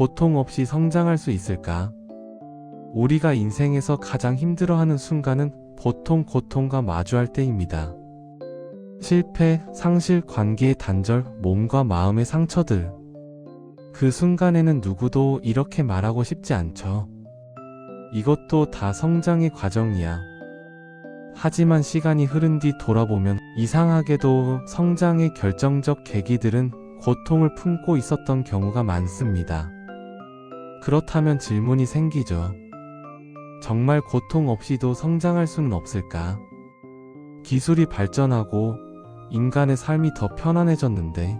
고통 없이 성장할 수 있을까? 우리가 인생에서 가장 힘들어하는 순간은 보통 고통과 마주할 때입니다. 실패, 상실, 관계의 단절, 몸과 마음의 상처들. 그 순간에는 누구도 이렇게 말하고 싶지 않죠. 이것도 다 성장의 과정이야. 하지만 시간이 흐른 뒤 돌아보면 이상하게도 성장의 결정적 계기들은 고통을 품고 있었던 경우가 많습니다. 그렇다면 질문이 생기죠. 정말 고통 없이도 성장할 수는 없을까? 기술이 발전하고 인간의 삶이 더 편안해졌는데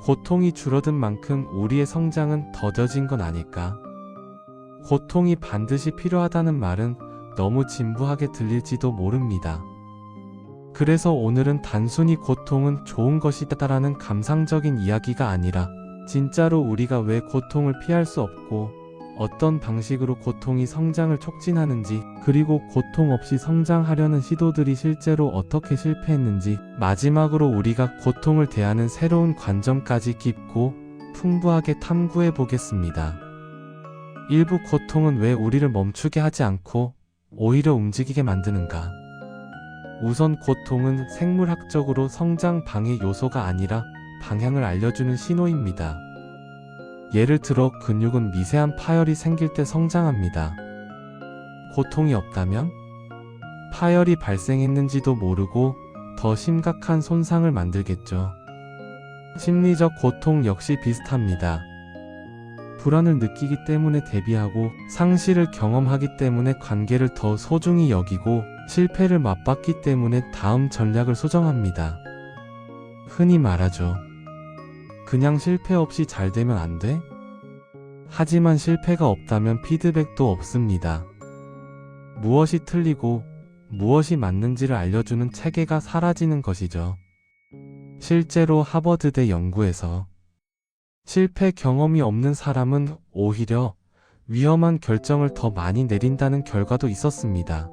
고통이 줄어든 만큼 우리의 성장은 더뎌진 건 아닐까? 고통이 반드시 필요하다는 말은 너무 진부하게 들릴지도 모릅니다. 그래서 오늘은 단순히 고통은 좋은 것이다라는 감상적인 이야기가 아니라 진짜로 우리가 왜 고통을 피할 수 없고 어떤 방식으로 고통이 성장을 촉진하는지, 그리고 고통 없이 성장하려는 시도들이 실제로 어떻게 실패했는지, 마지막으로 우리가 고통을 대하는 새로운 관점까지 깊고 풍부하게 탐구해 보겠습니다. 일부 고통은 왜 우리를 멈추게 하지 않고 오히려 움직이게 만드는가? 우선 고통은 생물학적으로 성장 방해 요소가 아니라 방향을 알려주는 신호입니다. 예를 들어 근육은 미세한 파열이 생길 때 성장합니다. 고통이 없다면 파열이 발생했는지도 모르고 더 심각한 손상을 만들겠죠. 심리적 고통 역시 비슷합니다. 불안을 느끼기 때문에 대비하고, 상실을 경험하기 때문에 관계를 더 소중히 여기고, 실패를 맛봤기 때문에 다음 전략을 수정합니다. 흔히 말하죠. 그냥 실패 없이 잘 되면 안 돼? 하지만 실패가 없다면 피드백도 없습니다. 무엇이 틀리고 무엇이 맞는지를 알려주는 체계가 사라지는 것이죠. 실제로 하버드대 연구에서 실패 경험이 없는 사람은 오히려 위험한 결정을 더 많이 내린다는 결과도 있었습니다.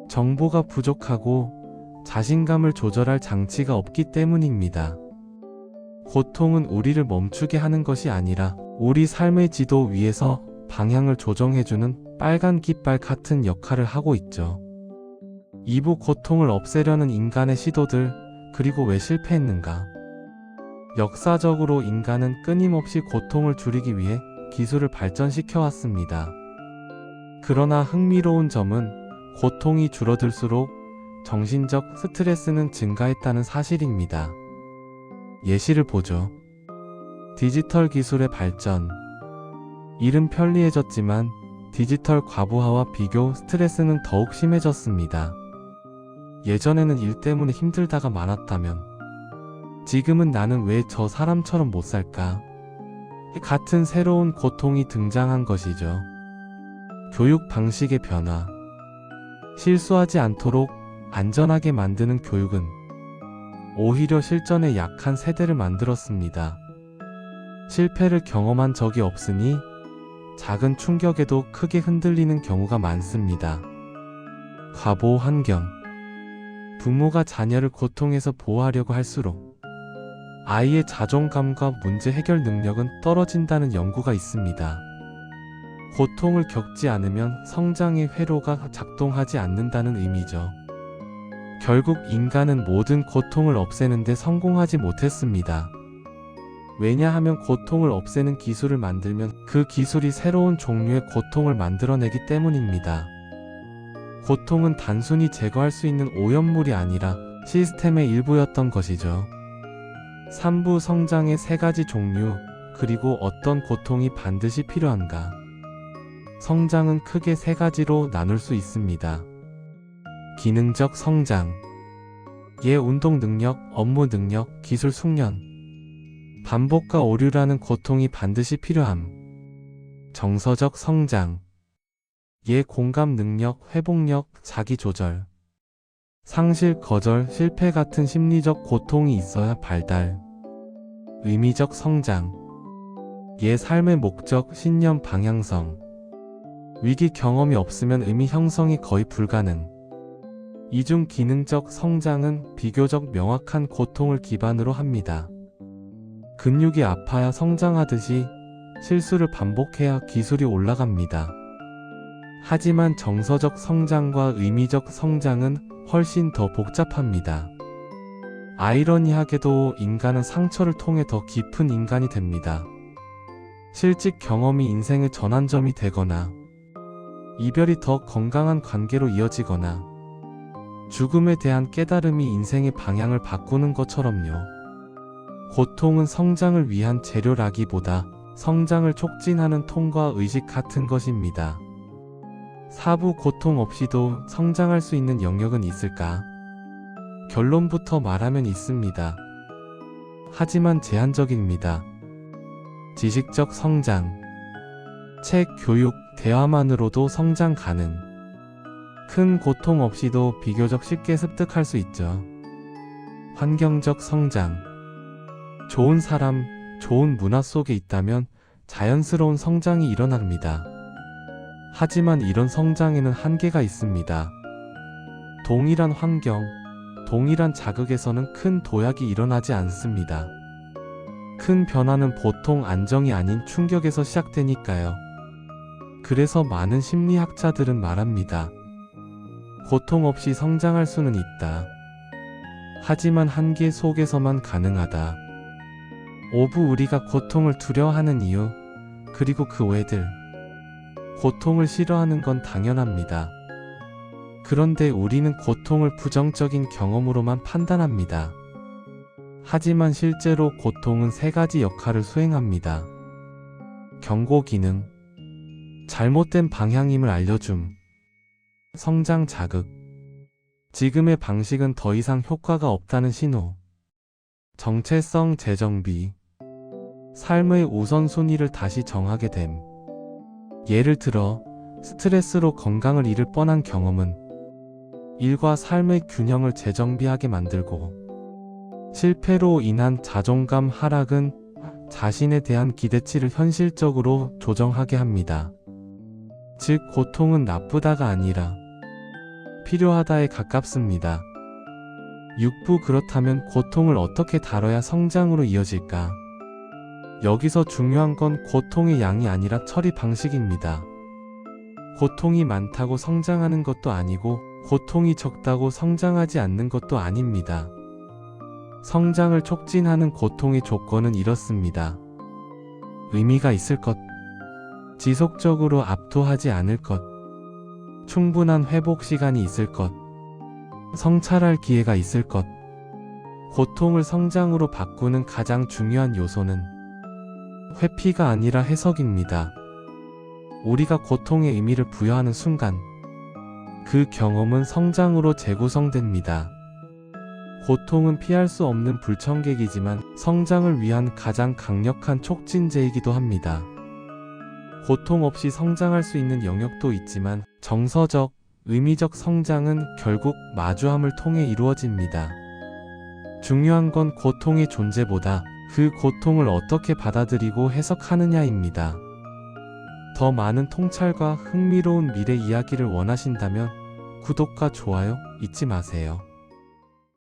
정보가 부족하고 자신감을 조절할 장치가 없기 때문입니다. 고통은 우리를 멈추게 하는 것이 아니라 우리 삶의 지도 위에서 방향을 조정해주는 빨간 깃발 같은 역할을 하고 있죠. 2부 고통을 없애려는 인간의 시도들, 그리고 왜 실패했는가? 역사적으로 인간은 끊임없이 고통을 줄이기 위해 기술을 발전시켜 왔습니다. 그러나 흥미로운 점은 고통이 줄어들수록 정신적 스트레스는 증가했다는 사실입니다. 예시를 보죠. 디지털 기술의 발전. 일은 편리해졌지만 디지털 과부하와 비교 스트레스는 더욱 심해졌습니다. 예전에는 일 때문에 힘들다가 많았다면 지금은 나는 왜 저 사람처럼 못 살까? 같은 새로운 고통이 등장한 것이죠. 교육 방식의 변화. 실수하지 않도록 안전하게 만드는 교육은 오히려 실전에 약한 세대를 만들었습니다. 실패를 경험한 적이 없으니 작은 충격에도 크게 흔들리는 경우가 많습니다. 과보호 환경. 부모가 자녀를 고통에서 보호하려고 할수록 아이의 자존감과 문제 해결 능력은 떨어진다는 연구가 있습니다. 고통을 겪지 않으면 성장의 회로가 작동하지 않는다는 의미죠. 결국 인간은 모든 고통을 없애는 데 성공하지 못했습니다. 왜냐하면 고통을 없애는 기술을 만들면 그 기술이 새로운 종류의 고통을 만들어내기 때문입니다. 고통은 단순히 제거할 수 있는 오염물이 아니라 시스템의 일부였던 것이죠. 3부 성장의 3가지 종류, 그리고 어떤 고통이 반드시 필요한가? 성장은 크게 3가지로 나눌 수 있습니다. 기능적 성장. 운동 능력, 업무 능력, 기술 숙련. 반복과 오류라는 고통이 반드시 필요함. 정서적 성장. 공감 능력, 회복력, 자기 조절. 상실, 거절, 실패 같은 심리적 고통이 있어야 발달. 의미적 성장. 삶의 목적, 신념, 방향성. 위기 경험이 없으면 의미 형성이 거의 불가능. 이중 기능적 성장은 비교적 명확한 고통을 기반으로 합니다. 근육이 아파야 성장하듯이 실수를 반복해야 기술이 올라갑니다. 하지만 정서적 성장과 의미적 성장은 훨씬 더 복잡합니다. 아이러니하게도 인간은 상처를 통해 더 깊은 인간이 됩니다. 실직 경험이 인생의 전환점이 되거나, 이별이 더 건강한 관계로 이어지거나, 죽음에 대한 깨달음이 인생의 방향을 바꾸는 것처럼요. 고통은 성장을 위한 재료라기보다 성장을 촉진하는 통과 의식 같은 것입니다. 사부 고통 없이도 성장할 수 있는 영역은 있을까? 결론부터 말하면 있습니다. 하지만 제한적입니다. 지식적 성장, 책, 교육, 대화만으로도 성장 가능. 큰 고통 없이도 비교적 쉽게 습득할 수 있죠. 환경적 성장, 좋은 사람, 좋은 문화 속에 있다면 자연스러운 성장이 일어납니다. 하지만 이런 성장에는 한계가 있습니다. 동일한 환경, 동일한 자극에서는 큰 도약이 일어나지 않습니다. 큰 변화는 보통 안정이 아닌 충격에서 시작되니까요. 그래서 많은 심리학자들은 말합니다. 고통 없이 성장할 수는 있다. 하지만 한계 속에서만 가능하다. 오부 우리가 고통을 두려워하는 이유, 그리고 그 외들. 고통을 싫어하는 건 당연합니다. 그런데 우리는 고통을 부정적인 경험으로만 판단합니다. 하지만 실제로 고통은 세 가지 역할을 수행합니다. 경고 기능, 잘못된 방향임을 알려줌, 성장 자극, 지금의 방식은 더 이상 효과가 없다는 신호, 정체성 재정비, 삶의 우선순위를 다시 정하게 됨. 예를 들어 스트레스로 건강을 잃을 뻔한 경험은 일과 삶의 균형을 재정비하게 만들고, 실패로 인한 자존감 하락은 자신에 대한 기대치를 현실적으로 조정하게 합니다. 즉, 고통은 나쁘다가 아니라 필요하다에 가깝습니다. 6부 그렇다면 고통을 어떻게 다뤄야 성장으로 이어질까? 여기서 중요한 건 고통의 양이 아니라 처리 방식입니다. 고통이 많다고 성장하는 것도 아니고 고통이 적다고 성장하지 않는 것도 아닙니다. 성장을 촉진하는 고통의 조건은 이렇습니다. 의미가 있을 것, 지속적으로 압도하지 않을 것, 충분한 회복 시간이 있을 것, 성찰할 기회가 있을 것. 고통을 성장으로 바꾸는 가장 중요한 요소는 회피가 아니라 해석입니다. 우리가 고통의 의미를 부여하는 순간, 그 경험은 성장으로 재구성됩니다. 고통은 피할 수 없는 불청객이지만 성장을 위한 가장 강력한 촉진제이기도 합니다. 고통 없이 성장할 수 있는 영역도 있지만 정서적, 의미적 성장은 결국 마주함을 통해 이루어집니다. 중요한 건 고통의 존재보다 그 고통을 어떻게 받아들이고 해석하느냐입니다. 더 많은 통찰과 흥미로운 미래 이야기를 원하신다면 구독과 좋아요 잊지 마세요.